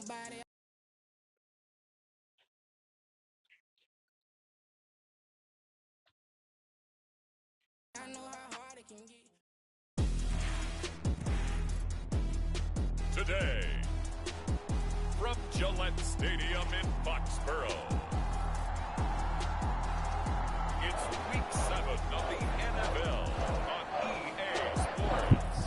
Today, from Gillette Stadium in Foxborough, it's Week 7 of the NFL on EA Sports.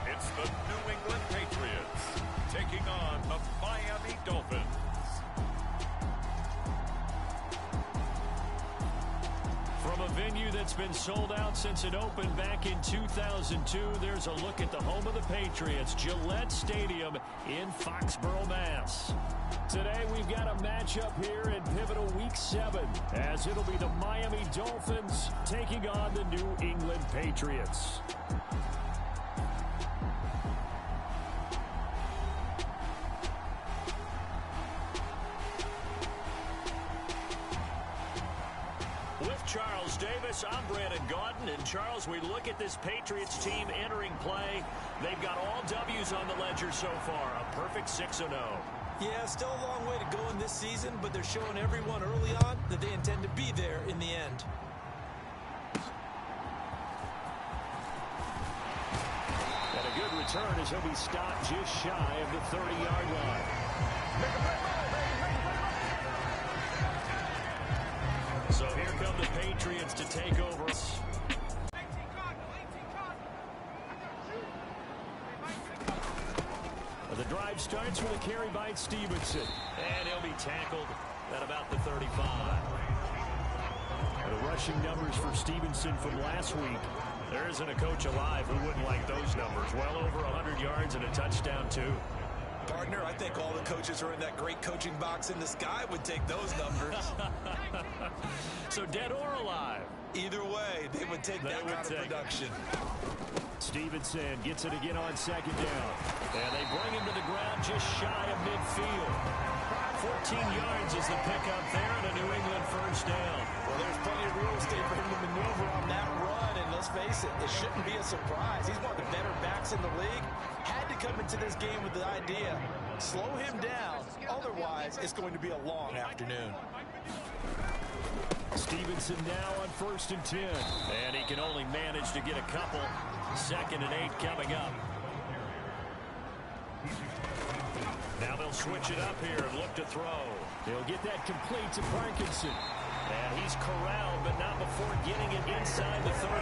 It's the New England Patriots taking on the Miami Dolphins. From a venue that's been sold out since it opened back in 2002, there's a look at the home of the Patriots, Gillette Stadium in Foxborough, Mass. Today we've got a matchup here in pivotal Week 7, as it'll be the Miami Dolphins taking on the New England Patriots. With Charles Davis, I'm Brandon Gaudin. And Charles, we look at this Patriots team entering play. They've got all W's on the ledger so far, a perfect 6-0. Yeah, still a long way to go in this season, but they're showing everyone early on that they intend to be there in the end. And a good return as he'll be stopped just shy of the 30-yard line. So here come the Patriots to take over. The drive starts with a carry by Stevenson. And he'll be tackled at about the 35. The rushing numbers for Stevenson from last week. There isn't a coach alive who wouldn't like those numbers. Well over 100 yards and a touchdown, too. Partner, I think all the coaches who are in that great coaching box in the sky would take those numbers. So dead or alive? Either way, they would take that kind of production. Stevenson gets it again on second down. And they bring him to the ground just shy of midfield. 14 yards is the pickup there and a New England first down. Well, there's plenty of real estate for him to maneuver on that run. And let's face it, it shouldn't be a surprise. He's one of the better backs in the league. Had to come into this game with the idea, slow him down. Otherwise, it's going to be a long afternoon. Stevenson now on 1st and 10. And he can only manage to get a couple. 2nd and 8 coming up. Now they'll switch it up here and look to throw. They'll get that complete to Parkinson. And he's corralled, but not before getting it inside the 35.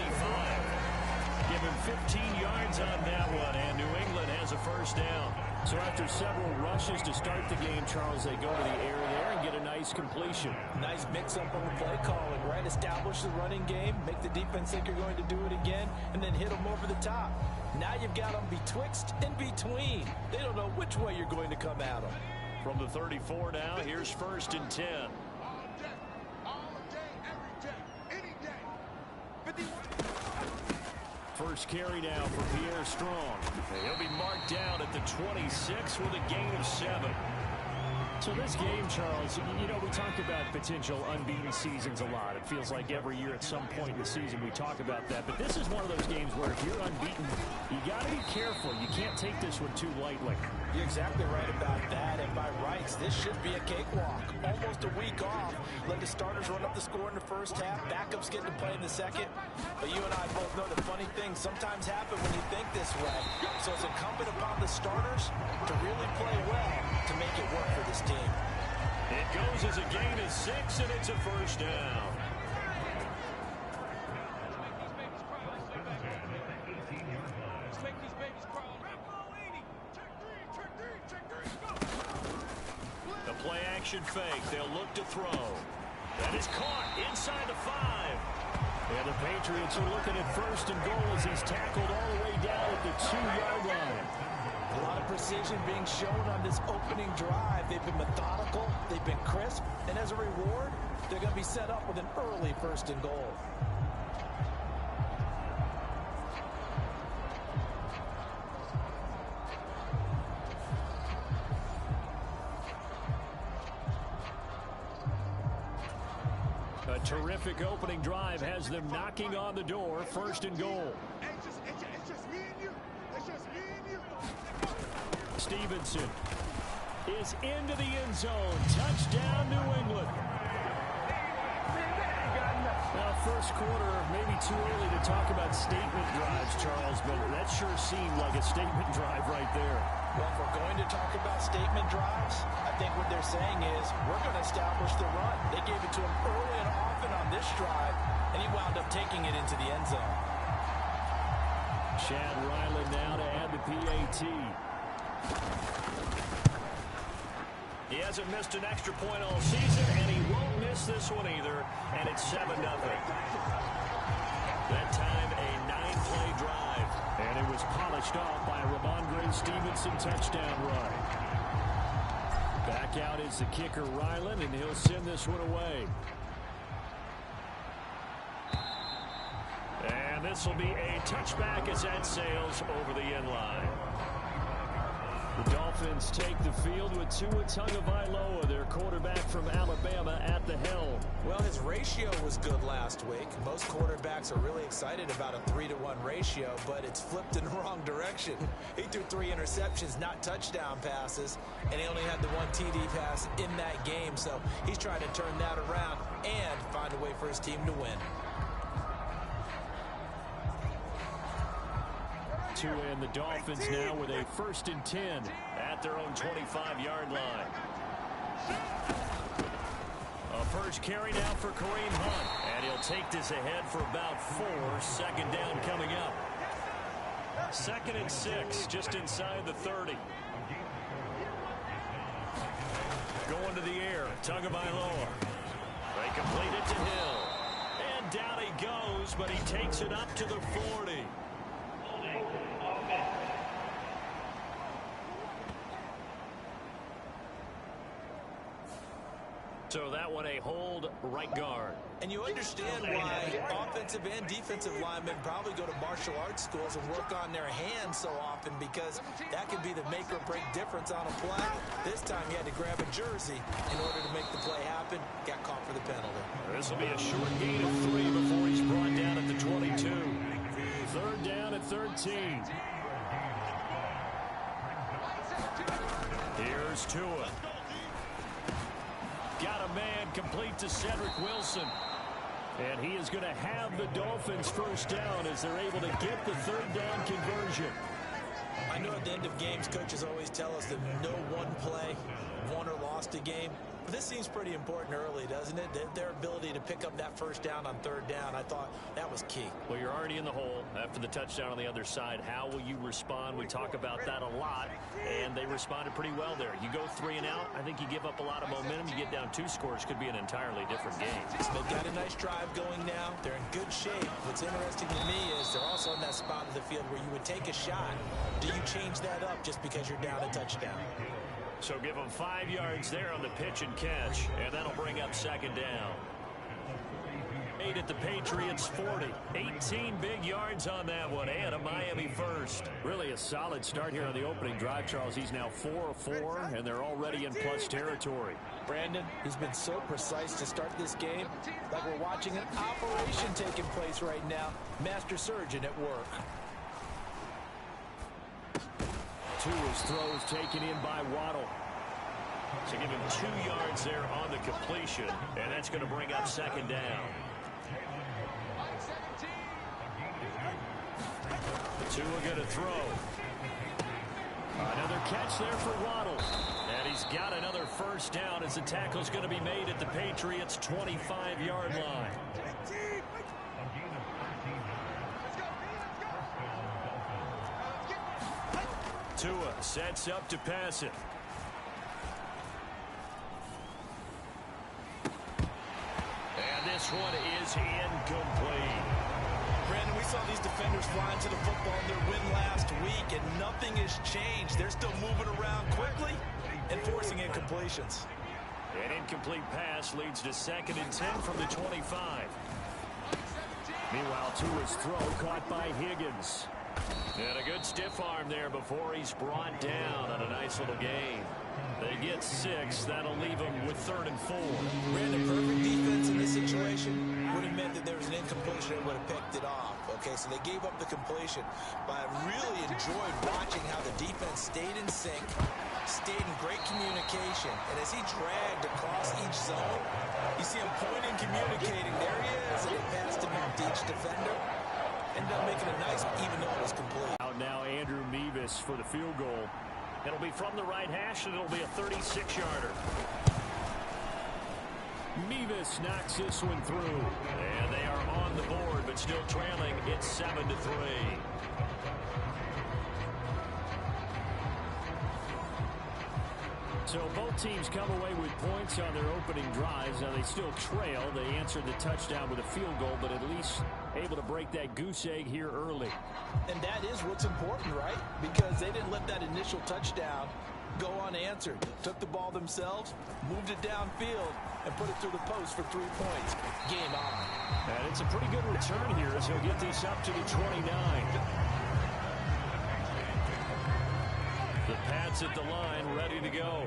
Give him 15 yards on that one, and New England has a first down. So after several rushes to start the game, Charles, they go to the air there and get a nice completion. Nice mix-up on the play calling, right? Establish the running game, make the defense think you're going to do it again, and then hit them over the top. Now you've got them betwixt and between. They don't know which way you're going to come at them. From the 34 now, here's 1st and 10. First carry now for Pierre Strong. He'll be marked down at the 26 with a gain of 7. So this game, Charles, you know, we talk about potential unbeaten seasons a lot. It feels like every year at some point in the season we talk about that. But this is one of those games where if you're unbeaten, you got to be careful. You can't take this one too lightly. You're exactly right about that. And by rights, this should be a cakewalk. Almost a week off. Let the starters run up the score in the first half. Backups get to play in the second. But you and I both know the funny things sometimes happen when you think this way. So it's incumbent upon the starters to really play well to make it work for this team. It goes as a gain of 6, and it's a first down. The play action fake. They'll look to throw. That is caught inside the 5. And the Patriots are looking at 1st and goal as he's tackled all the way down at the 2-yard line. A lot of precision being shown on this opening drive. They've been methodical, they've been crisp, and as a reward, they're going to be set up with an early 1st and goal. A terrific opening drive has them knocking on the door. First and goal. It's just me and you. It's just me and you. Stevenson is into the end zone. Touchdown, New England. Well, first quarter, maybe too early to talk about statement drives, Charles, but that sure seemed like a statement drive right there. Well, if we're going to talk about statement drives, I think what they're saying is we're going to establish the run. They gave it to him early and often on this drive, and he wound up taking it into the end zone. Chad Ryland now to add the PAT. He hasn't missed an extra point all season, and he won't miss this one either, and it's 7-0. That time, a 9-play drive, and it was polished off by a Ramondre Stevenson touchdown run. Back out is the kicker, Ryland, and he'll send this one away. And this will be a touchback as that sails over the end line. The Dolphins take the field with Tua Tagovailoa, their quarterback from Alabama, at the helm. Well, his ratio was good last week. Most quarterbacks are really excited about a 3-to-1 ratio, but it's flipped in the wrong direction. He threw 3 interceptions, not touchdown passes, and he only had the 1 TD pass in that game. So he's trying to turn that around and find a way for his team to win. Tua and the Dolphins now with a 1st and 10 at their own 25-yard line. A first carry now for Kareem Hunt, and he'll take this ahead for about 4. Second down coming up. 2nd and 6, just inside the 30. Going to the air, Tagovailoa. They complete it to Hill. And down he goes, but he takes it up to the 40. So that one a hold right guard. And you understand why offensive and defensive linemen probably go to martial arts schools and work on their hands so often, because that can be the make or break difference on a play. This time he had to grab a jersey in order to make the play happen. Got caught for the penalty. This will be a short gain of 3 before he's brought down at the 22. 3rd down at 13. Here's Tua. Got a man complete to Cedric Wilson. And he is going to have the Dolphins first down as they're able to get the 3rd down conversion. I know at the end of games, coaches always tell us that no one play won or lost a game. But this seems pretty important early, doesn't it? Their ability to pick up that first down on 3rd down, I thought that was key. Well, you're already in the hole after the touchdown on the other side. How will you respond? We talk about that a lot, and they responded pretty well there. You go 3 and out, I think you give up a lot of momentum. You get down 2 scores, could be an entirely different game. They've got a nice drive going now. They're in good shape. What's interesting to me is they're also in that spot of the field where you would take a shot. Do you change that up just because you're down a touchdown? So give them 5 yards there on the pitch and catch, and that'll bring up 2nd down. 8 at the Patriots 40. 18 big yards on that one, and a Miami first. Really a solid start here on the opening drive, Charles. He's now 4 of 4, and they're already in plus territory. Brandon, he's been so precise to start this game, like we're watching an operation taking place right now. Master surgeon at work. Tua's throws taken in by Waddle. So give him 2 yards there on the completion, and that's going to bring up 2nd down. Tua going to throw. Another catch there for Waddle. And he's got another first down as the tackle's going to be made at the Patriots' 25-yard line. Tua sets up to pass it. And this one is incomplete. Brandon, we saw these defenders flying to the football in their win last week, and nothing has changed. They're still moving around quickly and forcing incompletions. An incomplete pass leads to 2nd and 10 from the 25. Meanwhile, Tua's throw caught by Higgins. And a good stiff arm there before he's brought down on a nice little gain. They get 6. That'll leave them with 3rd and 4. Ran the perfect defense in this situation. Would have meant that there was an incompletion and would have picked it off. Okay, so they gave up the completion. But I really enjoyed watching how the defense stayed in sync, stayed in great communication. And as he dragged across each zone, you see him pointing, communicating. There he is. And he passed him out to each defender. Ended up making a nice, even though it was complete. Out now Andrew Mevis for the field goal. It'll be from the right hash, and it'll be a 36-yarder. Mevis knocks this one through. And they are on the board, but still trailing. It's 7-3. So both teams come away with points on their opening drives. Now they still trail. They answered the touchdown with a field goal, but at least able to break that goose egg here early. And that is what's important, right? Because they didn't let that initial touchdown go unanswered. Took the ball themselves, moved it downfield, and put it through the post for 3 points. Game on. And it's a pretty good return here as he'll get this up to the 29. The Pats at the line, ready to go.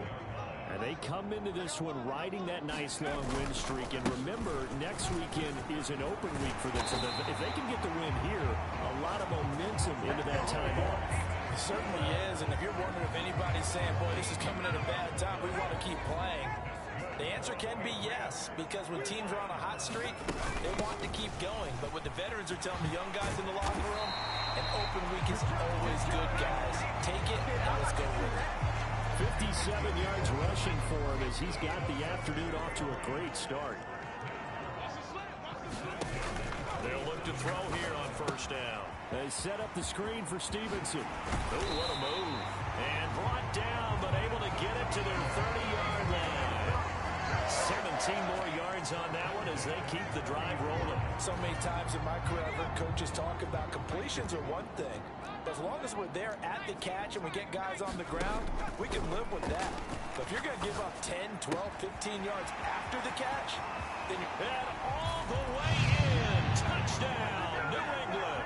And they come into this one riding that nice long win streak. And remember, next weekend is an open week for them. So if they can get the win here, a lot of momentum into that time off. It certainly is. And if you're wondering if anybody's saying, boy, this is coming at a bad time, we want to keep playing, the answer can be yes. Because when teams are on a hot streak, they want to keep going. But what the veterans are telling the young guys in the locker room, an open week is always good, guys. Take it, now let's go with it. 57 yards rushing for him as he's got the afternoon off to a great start. They'll look to throw here on first down. They set up the screen for Stevenson. Oh, what a move. And brought down, but able to get it to their 30-yard line. 17 more yards on that one as they keep the drive rolling. So many times in my career, I've heard coaches talk about completions are one thing. But as long as we're there at the catch and we get guys on the ground, we can live with that. But if you're going to give up 10, 12, 15 yards after the catch, then you're... And all the way in. Touchdown, New England.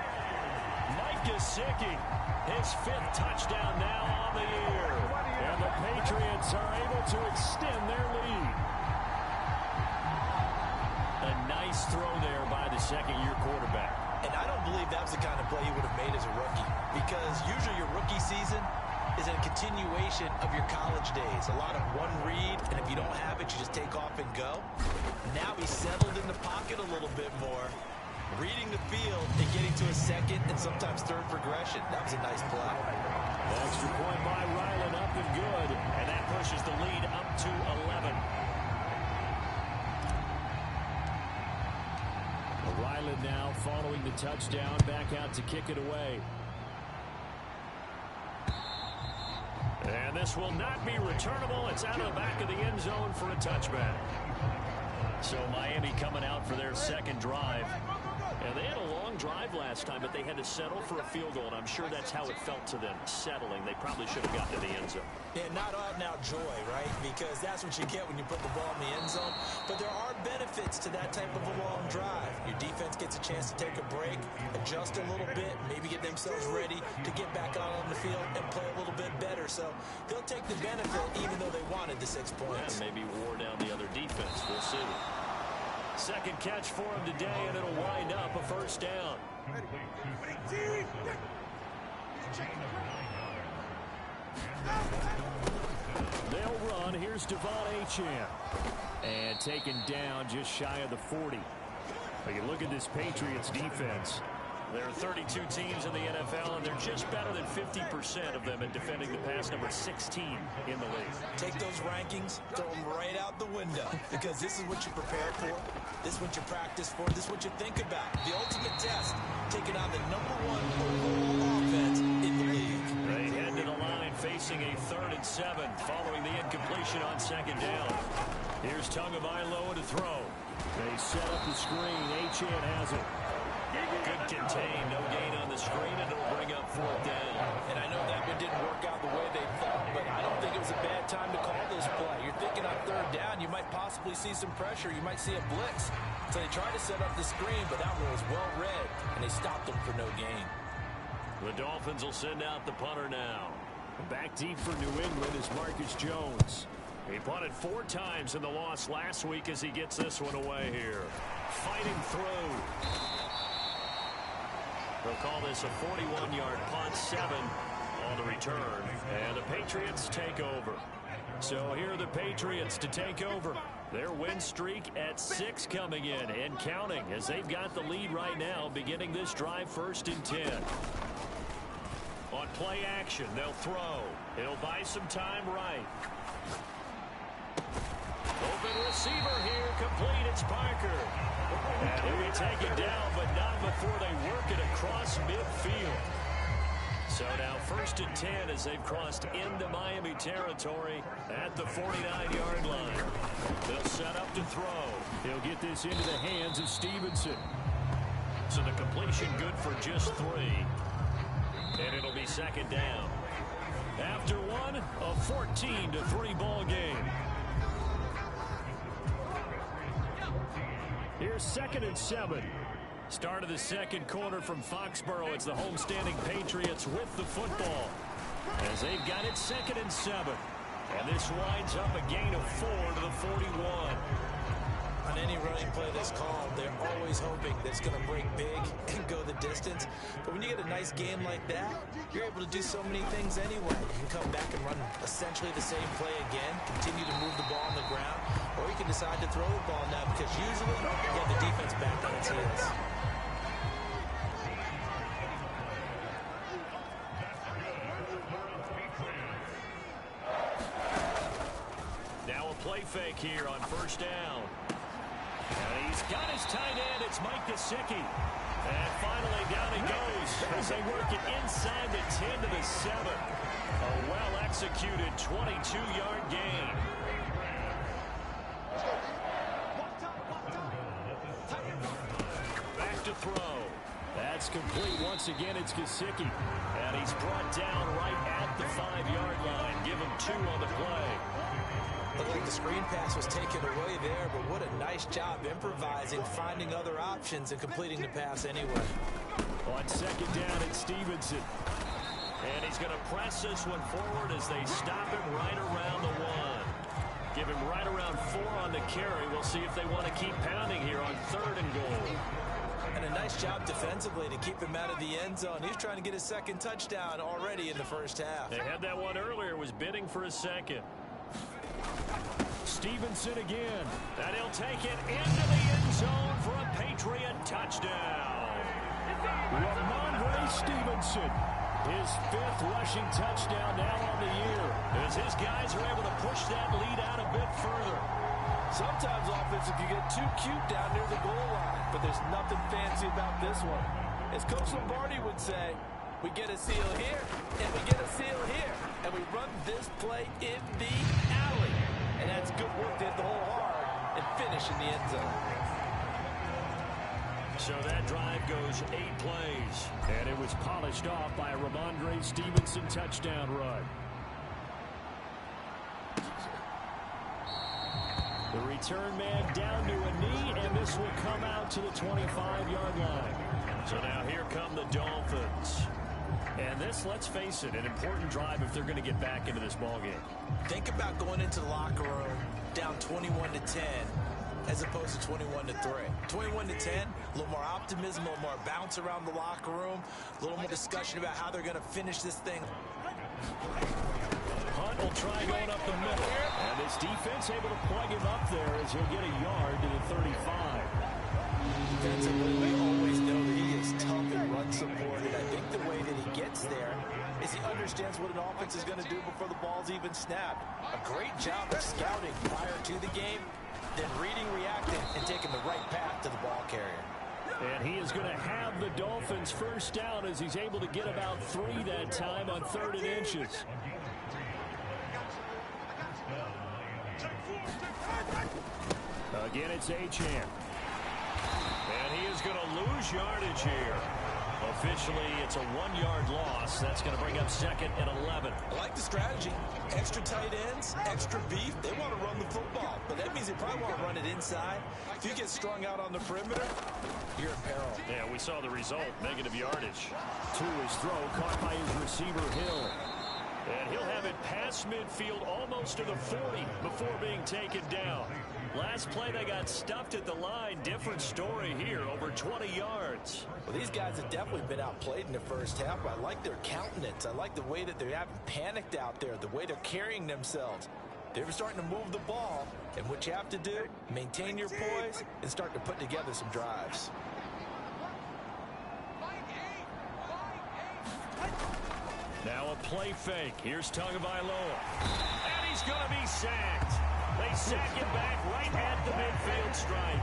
Mike Gesicki, his 5th touchdown now on the year. And the Patriots are able to extend their lead. A nice throw there by the second-year quarterback. And I don't believe that was the kind of play he would have made as a rookie. Because usually your rookie season is a continuation of your college days. A lot of one read, and if you don't have it, you just take off and go. Now he's settled in the pocket a little bit more, reading the field and getting to a second and sometimes third progression. That was a nice play. Extra point by Ryland, up and good. And that pushes the lead up to 11. Ryland now following the touchdown, back out to kick it away. And this will not be returnable. It's out of the back of the end zone for a touchback. So Miami coming out for their second drive. And they had a long drive last time, but they had to settle for a field goal, and I'm sure that's how it felt to them, settling. They probably should have gotten to the end zone. Yeah, not out and out joy, right? Because that's what you get when you put the ball in the end zone. But there are benefits to that type of a long drive. Your defense gets a chance to take a break, adjust a little bit, maybe get themselves ready to get back out on the field and play a little bit better. So they'll take the benefit even though they wanted the 6 points. And maybe wore down the other defense. We'll see. Second catch for him today, and it'll wind up a first down. They'll run. Here's Devon Achane. And taken down just shy of the 40. But you look at this Patriots defense. There are 32 teams in the NFL, and they're just better than 50% of them at defending the pass, number 16 in the league. Take those rankings, throw them right out the window, because this is what you prepare for, this is what you practice for, this is what you think about. The ultimate test, taking on the #1 overall offense in the league. They head to the line facing a 3rd and 7 following the incompletion on second down. Here's Tagovailoa to throw. They set up the screen. Achane has it. Good contain, no gain on the screen, and it'll bring up 4th down. And I know that one didn't work out the way they thought, but I don't think it was a bad time to call this play. You're thinking on 3rd down, you might possibly see some pressure. You might see a blitz. So they tried to set up the screen, but that one was well read, and they stopped them for no gain. The Dolphins will send out the punter now. Back deep for New England is Marcus Jones. He punted 4 times in the loss last week as he gets this one away here. Fighting through. They'll call this a 41-yard punt, 7 on the return. And the Patriots take over. So here are the Patriots to take over. Their win streak at 6 coming in and counting as they've got the lead right now beginning this drive 1st and 10. On play action, they'll throw. It'll buy some time right. Open receiver here, complete. It's Parker. And he'll be taken down, but not before they work it across midfield. So now 1st and 10 as they've crossed into Miami territory at the 49-yard line. They'll set up to throw. He'll get this into the hands of Stevenson. So the completion good for just 3. And it'll be 2nd down. After one, a 14-3 ball game. Here's 2nd and 7. Start of the 2nd quarter from Foxborough. It's the homestanding Patriots with the football as they've got it 2nd and 7. And this winds up a gain of 4 to the 41. On any running play that's called, they're always hoping that it's going to break big and go the distance. But when you get a nice game like that, you're able to do so many things anyway. You can come back and run essentially the same play again, continue to move the ball on the ground, or you can decide to throw the ball now because usually you have the defense back on its heels. Now a play fake here on 1st down. And he's got his tight end. It's Mike Gesicki. And finally down he goes as they work it inside the 10 to the 7. A well-executed 22-yard gain. Back to throw. That's complete once again. It's Gesicki. And he's brought down right at the 5-yard line. Give him 2 on the play. Looked like the screen pass was taken away there, but what a nice job improvising, finding other options, and completing the pass anyway. On 2nd down, it's Stevenson. And he's going to press this one forward as they stop him right around the 1. Give him right around 4 on the carry. We'll see if they want to keep pounding here on 3rd and goal. And a nice job defensively to keep him out of the end zone. He's trying to get his 2nd touchdown already in the 1st half. They had that one earlier, was bidding for a 2nd. Stevenson again. And he'll take it into the end zone for a Patriot touchdown. Ramondre Stevenson, his 5th rushing touchdown now on the year, as his guys are able to push that lead out a bit further. Sometimes offensive can get too cute down near the goal line, but there's nothing fancy about this one. As Coach Lombardi would say, we get a seal here, and we get a seal here, and we run this play in the alley. And that's good work to hit the hole hard and finish in the end zone. So that drive goes 8 plays, and it was polished off by a Ramondre Stevenson touchdown run. The return man down to a knee, and this will come out to the 25-yard line. So now here come the Dolphins. And this, let's face it, an important drive if they're going to get back into this ballgame. Think about going into the locker room down 21-10 as opposed to 21-3. 21-10, a little more optimism, a little more bounce around the locker room, a little more discussion about how they're going to finish this thing. Hunt will try going up the middle. And this defense able to plug him up there as he'll get a yard to the 35. Defensively, we always know that he is tough and run supported. I think the way that he gets there is he understands what an offense is going to do before the ball's even snapped. A great job of scouting prior to the game, then reading, reacting, and taking the right path to the ball carrier. And he is going to have the Dolphins 1st down as he's able to get about 3 that time on 3rd and inches. Again, it's Achane. And he is going to lose yardage here. A officially it's a 1-yard loss. That's going to bring up 2nd and 11. I like the strategy. Extra tight ends, extra beef. They want to run the football, but that means they probably want to run it inside. If you get strung out on the perimeter, you're in peril. Yeah, we saw the result, negative yardage. To his throw, caught by his receiver, Hill. And he'll have it past midfield almost to the 40 before being taken down. Last play, they got stuffed at the line. Different story here, over 20 yards. Well, these guys have definitely been outplayed in the first half, but I like their countenance. I like the way that they haven't panicked out there, the way they're carrying themselves. They're starting to move the ball, and what you have to do, maintain your poise and start to put together some drives. Now a play fake. Here's Tagovailoa. And he's going to be sacked. They sack him back right at the midfield stripe.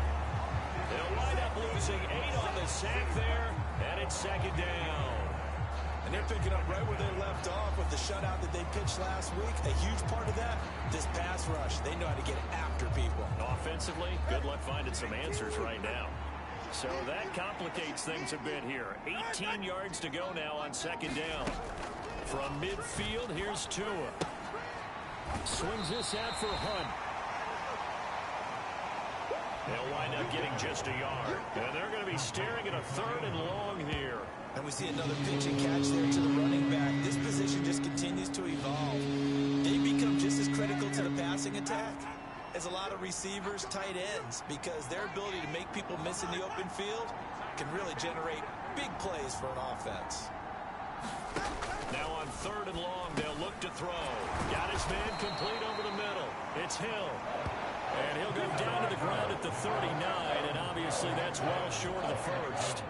They'll wind up losing 8 on the sack there, and it's 2nd down. And they're picking up right where they left off with the shutout that they pitched last week. A huge part of that, this pass rush. They know how to get after people. Offensively, good luck finding some answers right now. So that complicates things a bit here. 18 yards to go now on 2nd down. From midfield, here's Tua. Swings this out for Hunt. They'll wind up getting just a yard. And they're going to be staring at a 3rd and long here. And we see another pitch and catch there to the running back. This position just continues to evolve. They become just as critical to the passing attack as a lot of receivers, tight ends, because their ability to make people miss in the open field can really generate big plays for an offense. Now on 3rd and long, they'll look to throw. Got his man complete over the middle. It's Hill. And he'll go down to the ground at the 39, and obviously that's well short of the first.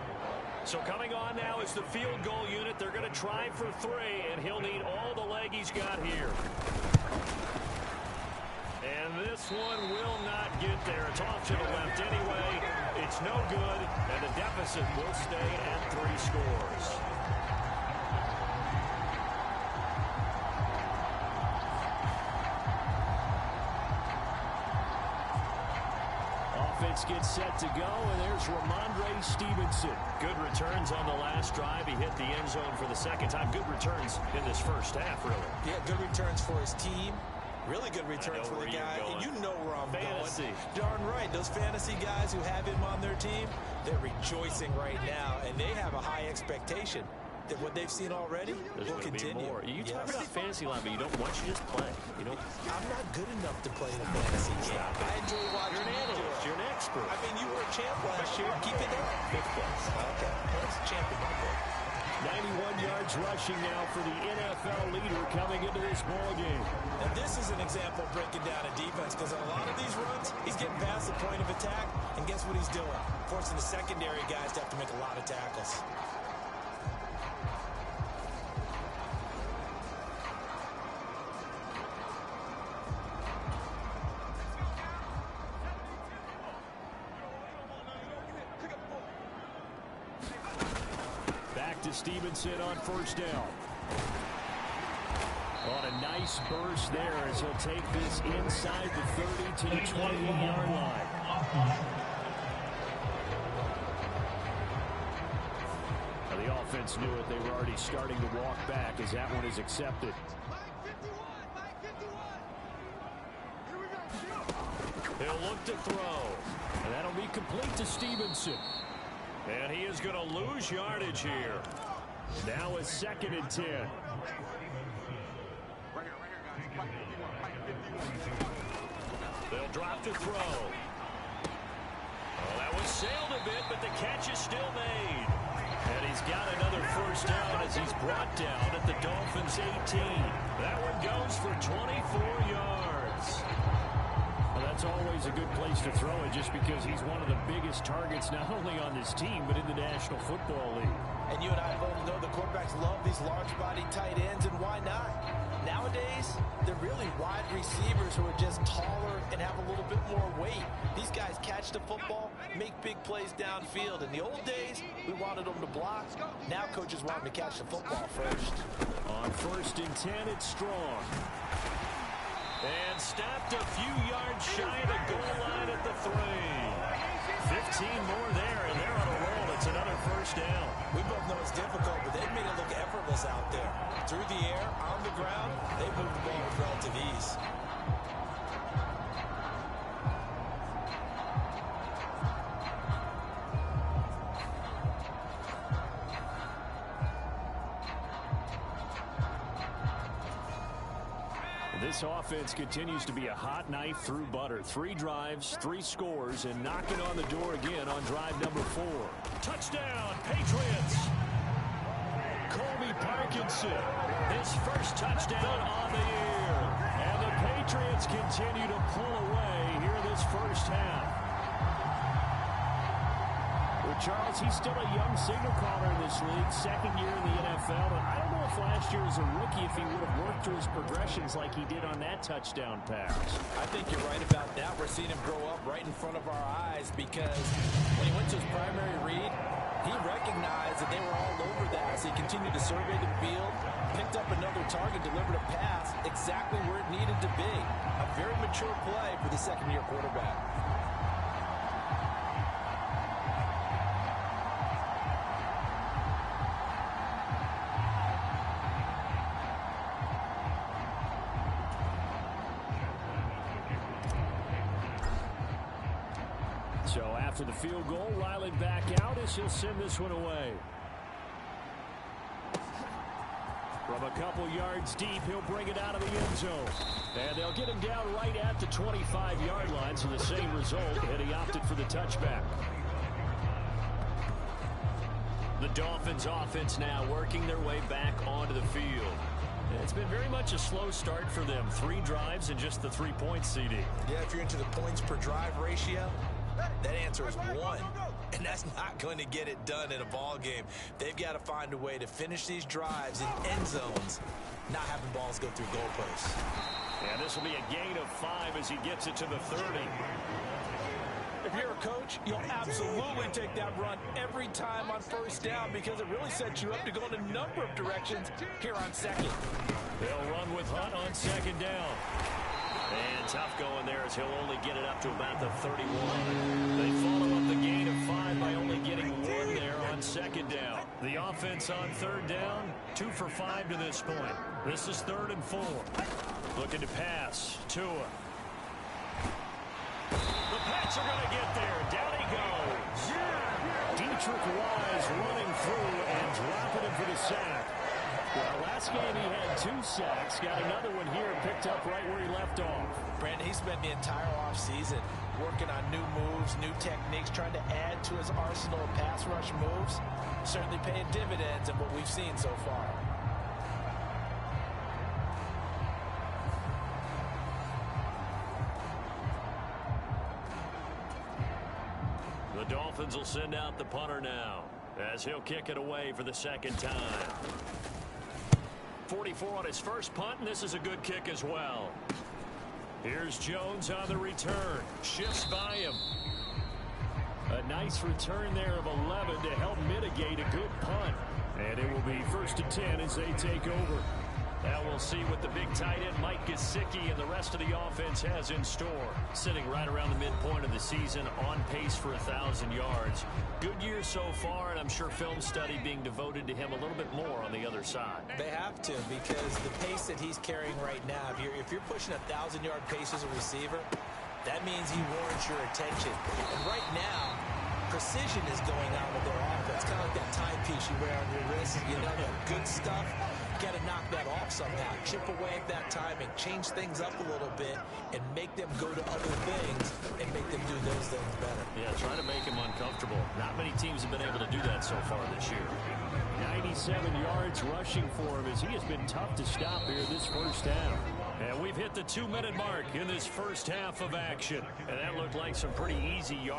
So coming on now is the field goal unit. They're going to try for 3, and he'll need all the leg he's got here. And this one will not get there. It's off to the left anyway. It's no good, and the deficit will stay at 3 scores. Offense gets set to go, and there's Ramondre Stevenson. Good returns on the last drive. He hit the end zone for the 2nd time. Good returns in this first half, really. Yeah, good returns for his team. Really good returns for the guy. And you know where I'm fantasy. Going. Darn right. Those fantasy guys who have him on their team, they're rejoicing right now, and they have a high expectation that what they've seen already will continue. More. You talk about fantasy line, but you don't want you just play. You know, I'm not good enough to play the fantasy game. I enjoy watching. You're an analyst. You're an expert. I mean, you were a champ last year. Keep it up. 5th place. Okay, that's a champ in my book. 91 yards rushing now for the NFL leader coming into this ball game. And this is an example of breaking down a defense, because on a lot of these runs, he's getting past the point of attack, and guess what he's doing? Forcing the secondary guys to have to make a lot of tackles. To Stevenson on 1st down. On a nice burst there as he'll take this inside the 30 to the 28-yard line. Now the offense knew it. They were already starting to walk back as that one is accepted. He'll look to throw. And that'll be complete to Stevenson. And he is going to lose yardage here. Now it's 2nd and 10. They'll drop to throw. Well, that was sailed a bit, but the catch is still made. And he's got another 1st down as he's brought down at the Dolphins' 18. That one goes for 24 yards. Well, that's always a good place to throw it just because he's one of the biggest targets not only on this team but in the National Football League. And you and I both know the quarterbacks love these large-body tight ends, and why not? Nowadays, they're really wide receivers who are just taller and have a little bit more weight. These guys catch the football, make big plays downfield. In the old days, we wanted them to block. Now coaches want them to catch the football first. On 1st and 10, it's Strong. And stopped a few yards shy of the goal line at the 3. 15 more there, and they're on a roll it's another first down. We both know it's difficult, but they've made it look effortless out there. Through the air, on the ground, they've moved the ball with relative ease. This offense continues to be a hot knife through butter. 3 drives, 3 scores, and knocking on the door again on drive number 4. Touchdown, Patriots! Colby Parkinson, his first touchdown on the year. And the Patriots continue to pull away here this first half. Well, Charles, he's still a young signal caller in this league, second year in the NFL. And I don't know if last year as a rookie, if he would have worked through his progressions like he did on that touchdown pass. I think you're right about that. We're seeing him grow up right in front of our eyes because when he went to his primary read, he recognized that they were all over that. So he continued to survey the field, picked up another target, delivered a pass exactly where it needed to be. A very mature play for the second-year quarterback. So after the field goal, Riley back out as he'll send this one away. From a couple yards deep, he'll bring it out of the end zone. And they'll get him down right at the 25-yard line, so the same result, and he opted for the touchback. The Dolphins offense now working their way back onto the field. It's been very much a slow start for them. 3 drives and just the 3 points, CD. Yeah, if you're into the points per drive ratio, that answer is 1. And that's not going to get it done in a ball game. They've got to find a way to finish these drives in end zones, not having balls go through goalposts. And this will be a gain of 5 as he gets it to the 30. If you're a coach, you'll absolutely take that run every time on first down because it really sets you up to go in a number of directions here on second. They'll run with Hunt on second down. And tough going there as he'll only get it up to about the 31. They follow up the gain of 5 by only getting 1 there on second down. The offense on third down, 2 for 5 to this point. This is 3rd and 4. Looking to pass. Tua. The Pats are going to get there. Down he goes. Dietrich Wise running through and dropping him for the sack. Well, last game he had 2 sacks. Got another one here, picked up right where he left off. Brandon, he spent the entire offseason working on new moves, new techniques, trying to add to his arsenal of pass rush moves. Certainly paying dividends in what we've seen so far. The Dolphins will send out the punter now as he'll kick it away for the second time. 44 on his first punt, and this is a good kick as well. Here's Jones on the return. Shifts by him. A nice return there of 11 to help mitigate a good punt. And it will be 1st and 10 as they take over. Now we'll see what the big tight end Mike Gesicki and the rest of the offense has in store. Sitting right around the midpoint of the season, on pace for 1,000 yards. Good year so far, and I'm sure film study being devoted to him a little bit more on the other side. They have to, because the pace that he's carrying right now, if you're pushing a 1,000-yard pace as a receiver, that means he warrants your attention. And right now, precision is going on with their offense. Kind of like that timepiece you wear on your wrist. You know, that good stuff. Got to knock that off somehow. Chip away at that timing. Change things up a little bit and make them go to other things and make them do those things better. Yeah, trying to make him uncomfortable. Not many teams have been able to do that so far this year. 97 yards rushing for him as he has been tough to stop here this first half. And we've hit the 2-minute mark in this first half of action. And that looked like some pretty easy yards.